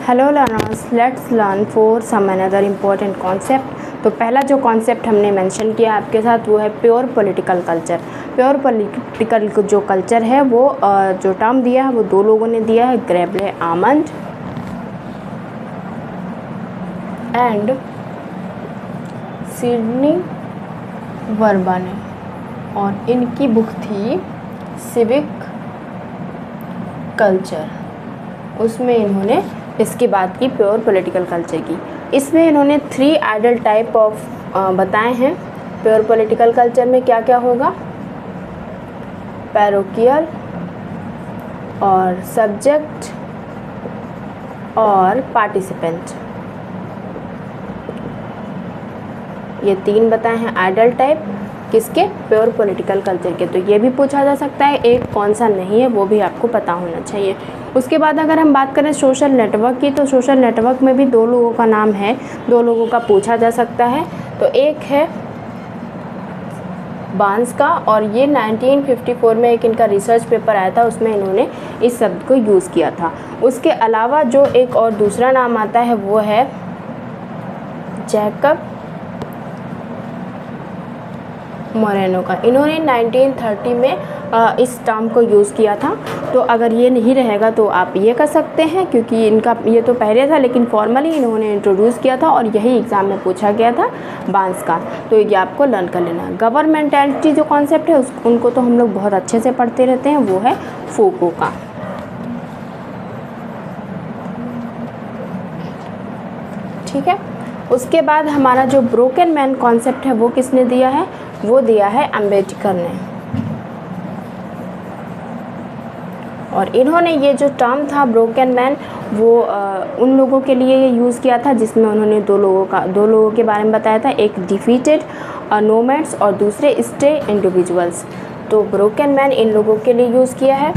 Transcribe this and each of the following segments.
Hello learners, let's learn for some another important concept. तो पहला जो कॉन्सेप्ट हमने मेंशन किया आपके साथ वो है pure political culture. Pure political जो कल्चर है वो जो टर्म दिया है वो दो लोगों ने दिया है, ग्रेबले आमंड एंड सिडनी वर्बा ने, और इनकी बुक थी सिविक कल्चर। उसमें इन्होंने इसकी बात की प्योर पॉलिटिकल कल्चर की। इसमें इन्होंने 3 आइडल टाइप ऑफ बताए हैं। प्योर पॉलिटिकल कल्चर में क्या क्या होगा, पैरोकियल और सब्जेक्ट और पार्टिसिपेंट, ये 3 बताए हैं आइडल टाइप किसके, प्योर पॉलिटिकल कल्चर के। तो ये भी पूछा जा सकता है, एक कौन सा नहीं है वो भी आपको पता होना चाहिए। उसके बाद अगर हम बात करें सोशल नेटवर्क की, तो सोशल नेटवर्क में भी 2 लोगों का नाम है, 2 लोगों का पूछा जा सकता है। तो एक है बांस का, और ये 1954 में एक इनका रिसर्च पेपर आया था, उसमें इन्होंने इस शब्द को यूज़ किया था। उसके अलावा जो एक और दूसरा नाम आता है वो है जैकब मोरेनो का। इन्होंने 1930 में इस टर्म को यूज़ किया था। तो अगर ये नहीं रहेगा तो आप ये कर सकते हैं, क्योंकि इनका ये तो पहले था लेकिन फॉर्मली इन्होंने इंट्रोड्यूस किया था और यही एग्ज़ाम में पूछा गया था बांस का। तो ये आपको लर्न कर लेना। गवर्नमेंटैलिटी जो कॉन्सेप्ट है उनको तो हम लोग बहुत अच्छे से पढ़ते रहते हैं, वो है फूको का। ठीक है, उसके बाद हमारा जो ब्रोकन मैन कॉन्सेप्ट है वो किसने दिया है, वो दिया है अम्बेडकर ने। और इन्होंने ये जो टर्म था ब्रोकन मैन वो उन लोगों के लिए ये यूज़ किया था जिसमें उन्होंने 2 लोगों के बारे में बताया था, एक डिफीटेड नोमैड्स और दूसरे स्टे इंडिविजुअल्स। तो ब्रोकन मैन इन लोगों के लिए यूज़ किया है।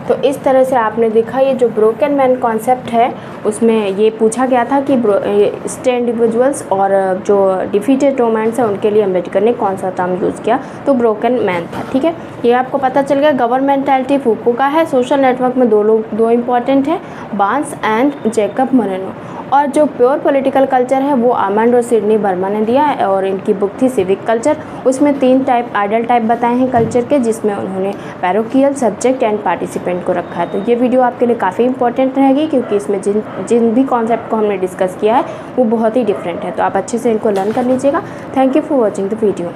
तो इस तरह से आपने देखा ये जो ब्रोकन मैन कॉन्सेप्ट है उसमें ये पूछा गया था कि स्टे इंडिविजुअल्स और जो डिफीटेड नोमैड्स हैं उनके लिए अम्बेडकर ने कौन सा टर्म यूज़ किया, तो ब्रोकन मैन था। ठीक है, ये आपको पता चल गया। गवर्नमेंटैलिटी फूको का है। सोशल नेटवर्क में 2 इंपॉर्टेंट है, बांस एंड जैकब मोरेनो। और जो प्योर पॉलिटिकल कल्चर है वो आमंड और सिडनी वर्मा ने दिया है, और इनकी बुक थी सिविक कल्चर। उसमें 3 टाइप आइडल टाइप बताए हैं कल्चर के, जिसमें उन्होंने पैरोकियल, सब्जेक्ट एंड पार्टिसिपेंट को रखा है। तो ये वीडियो आपके लिए काफ़ी इंपॉर्टेंट रहेगी, क्योंकि इसमें जिन भी कॉन्सेप्ट को हमने डिस्कस किया है वो बहुत ही डिफरेंट है। तो आप अच्छे से इनको लर्न कर लीजिएगा। Thank you for watching the video.